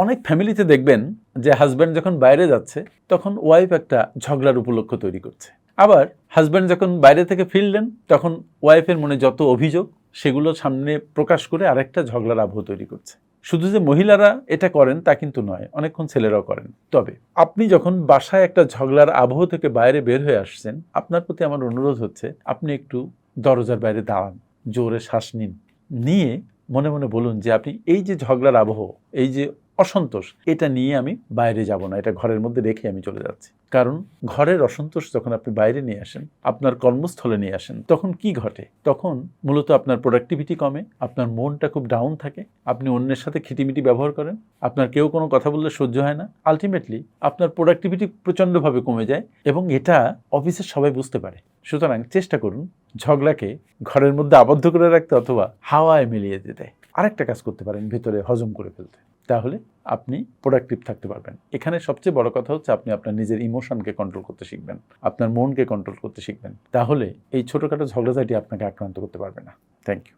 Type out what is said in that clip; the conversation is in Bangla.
অনেক ফ্যামিলিতে দেখবেন যে হাজব্যান্ড যখন বাইরে যাচ্ছে তখন ওয়াইফ একটা ঝগড়ার উপলক্ষ তৈরি করছে, আবার হাজব্যান্ড যখন বাইরে থেকে ফিরলেন তখন ওয়াইফের মনে যত অভিযোগ সেগুলো সামনে প্রকাশ করে আরেকটা ঝগড়ার আবহ তৈরি করছে। শুধু যে মহিলারা এটা করেন তা কিন্তু নয়, অনেকক্ষণ ছেলেরাও করেন। তবে আপনি যখন বাসায় একটা ঝগড়ার আবহ থেকে বাইরে বের হয়ে আসছেন, আপনার প্রতি আমার অনুরোধ হচ্ছে আপনি একটু দরজার বাইরে দাঁড়ান, জোরে শ্বাস নিন, নিয়ে মনে মনে বলুন যে আপনি এই যে ঝগড়ার আবহ, এই যে অসন্তোষ, এটা নিয়ে আমি বাইরে যাব না, এটা ঘরের মধ্যে রেখে আমি চলে যাচ্ছি। কারণ ঘরের অসন্তোষ যখন আপনি বাইরে নিয়ে আসেন, আপনার কর্মস্থলে নিয়ে আসেন, তখন কি ঘটে? তখন মূলত আপনার প্রোডাক্টিভিটি কমে, আপনার মনটা খুব ডাউন থাকে, আপনি অন্যের সাথে খিটিমিটি ব্যবহার করেন, আপনার কেউ কোনো কথা বললে সহ্য হয় না, আলটিমেটলি আপনার প্রোডাক্টিভিটি প্রচণ্ডভাবে কমে যায় এবং এটা অফিসের সবাই বুঝতে পারে। সুতরাং চেষ্টা করুন ঝগড়াকে ঘরের মধ্যে আবদ্ধ করে রাখতে অথবা হাওয়ায় মিলিয়ে দিতে। আরেকটা কাজ করতে পারেন, ভেতরে হজম করে ফেলতে, তাহলে আপনি প্রোডাক্টিভ থাকতে পারবেন। এখানে সবচেয়ে বড় কথা হচ্ছে আপনি আপনার নিজের ইমোশনকে কন্ট্রোল করতে শিখবেন, আপনার মনকে কন্ট্রোল করতে শিখবেন, তাহলে এই ছোটোখাটো ঝগড়াঝাটি আপনাকে আক্রান্ত করতে পারবে না। Thank you.